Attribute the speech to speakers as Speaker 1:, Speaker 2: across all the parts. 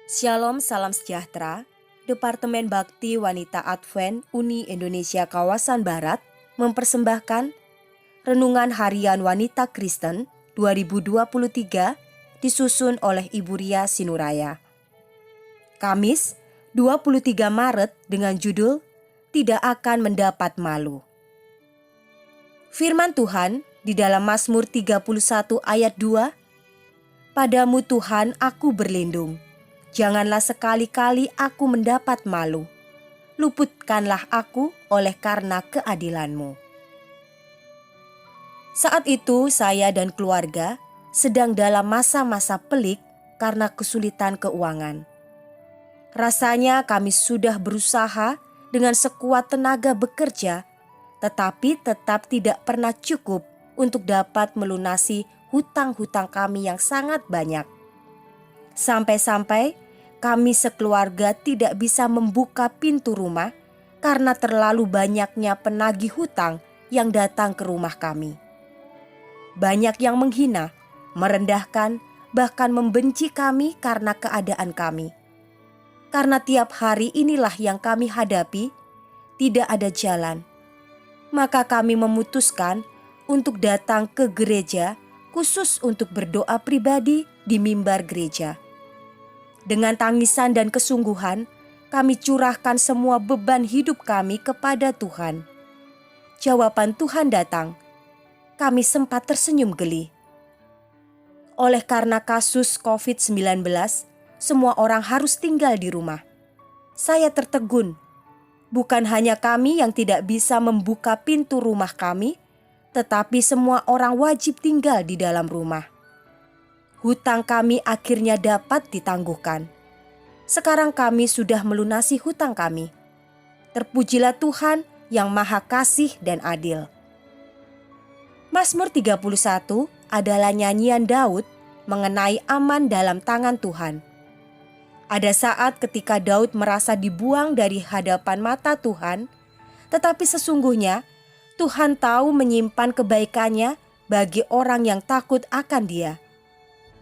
Speaker 1: Shalom, salam sejahtera. Departemen Bakti Wanita Advent Uni Indonesia Kawasan Barat mempersembahkan Renungan Harian Wanita Kristen 2023 disusun oleh Ibu Ria Sinuraya. Kamis, 23 Maret dengan judul Tidak akan mendapat malu. Firman Tuhan di dalam Mazmur 31 ayat 2, Padamu Tuhan aku berlindung. Janganlah sekali-kali aku mendapat malu. Luputkanlah aku oleh karena keadilan-Mu. Saat itu saya dan keluarga sedang dalam masa-masa pelik karena kesulitan keuangan. Rasanya kami sudah berusaha dengan sekuat tenaga bekerja, tetapi tetap tidak pernah cukup untuk dapat melunasi hutang-hutang kami yang sangat banyak. Sampai-sampai kami sekeluarga tidak bisa membuka pintu rumah karena terlalu banyaknya penagih hutang yang datang ke rumah kami. Banyak yang menghina, merendahkan, bahkan membenci kami karena keadaan kami. Karena tiap hari inilah yang kami hadapi, tidak ada jalan. Maka kami memutuskan untuk datang ke gereja khusus untuk berdoa pribadi di mimbar gereja. Dengan tangisan dan kesungguhan, kami curahkan semua beban hidup kami kepada Tuhan. Jawaban Tuhan datang. Kami sempat tersenyum geli. Oleh karena kasus COVID-19, semua orang harus tinggal di rumah. Saya tertegun. Bukan hanya kami yang tidak bisa membuka pintu rumah kami, tetapi semua orang wajib tinggal di dalam rumah. Hutang kami akhirnya dapat ditangguhkan. Sekarang kami sudah melunasi hutang kami. Terpujilah Tuhan yang Maha Kasih dan Adil. Mazmur 31 adalah nyanyian Daud mengenai aman dalam tangan Tuhan. Ada saat ketika Daud merasa dibuang dari hadapan mata Tuhan, tetapi sesungguhnya Tuhan tahu menyimpan kebaikannya bagi orang yang takut akan Dia.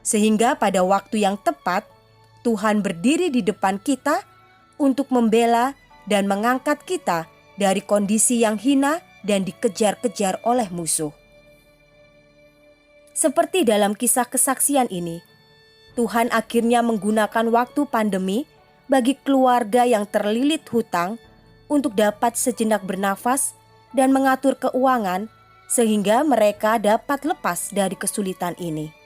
Speaker 1: Sehingga pada waktu yang tepat, Tuhan berdiri di depan kita untuk membela dan mengangkat kita dari kondisi yang hina dan dikejar-kejar oleh musuh. Seperti dalam kisah kesaksian ini, Tuhan akhirnya menggunakan waktu pandemi bagi keluarga yang terlilit hutang untuk dapat sejenak bernafas dan mengatur keuangan sehingga mereka dapat lepas dari kesulitan ini.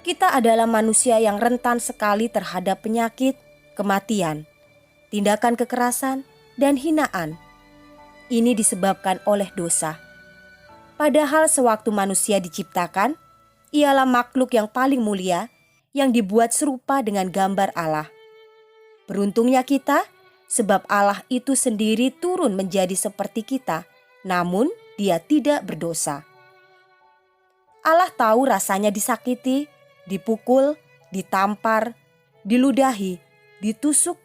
Speaker 1: Kita adalah manusia yang rentan sekali terhadap penyakit, kematian, tindakan kekerasan, dan hinaan. Ini disebabkan oleh dosa. Padahal sewaktu manusia diciptakan, ialah makhluk yang paling mulia yang dibuat serupa dengan gambar Allah. Beruntungnya kita, sebab Allah itu sendiri turun menjadi seperti kita, namun Dia tidak berdosa. Allah tahu rasanya disakiti, dipukul, ditampar, diludahi, ditusuk,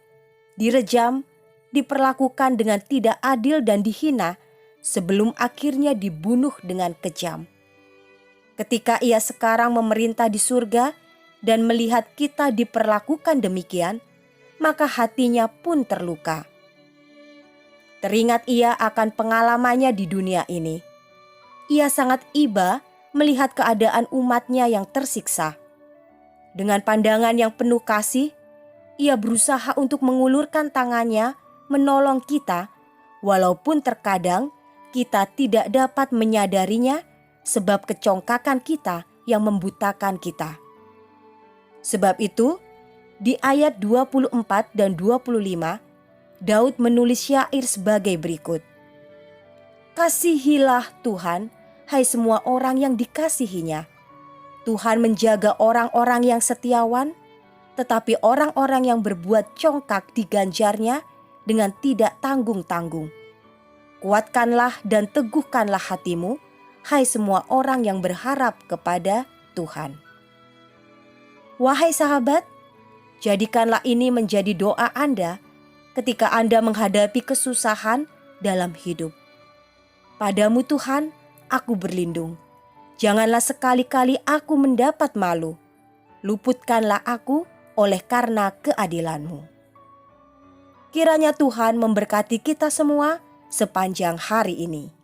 Speaker 1: direjam, diperlakukan dengan tidak adil dan dihina sebelum akhirnya dibunuh dengan kejam. Ketika Ia sekarang memerintah di surga dan melihat kita diperlakukan demikian, maka hatinya pun terluka. Teringat Ia akan pengalamannya di dunia ini. Ia sangat iba melihat keadaan umatnya yang tersiksa. Dengan pandangan yang penuh kasih, Ia berusaha untuk mengulurkan tangannya menolong kita, walaupun terkadang kita tidak dapat menyadarinya sebab kecongkakan kita yang membutakan kita. Sebab itu, di ayat 24 dan 25, Daud menulis syair sebagai berikut. Kasihilah Tuhan, hai semua orang yang dikasihinya. Tuhan menjaga orang-orang yang setiawan, tetapi orang-orang yang berbuat congkak diganjarnya dengan tidak tanggung-tanggung. Kuatkanlah dan teguhkanlah hatimu, hai semua orang yang berharap kepada Tuhan. Wahai sahabat, jadikanlah ini menjadi doa Anda ketika Anda menghadapi kesusahan dalam hidup. Padamu Tuhan, aku berlindung. Janganlah sekali-kali aku mendapat malu. Luputkanlah aku oleh karena keadilan-Mu. Kiranya Tuhan memberkati kita semua sepanjang hari ini.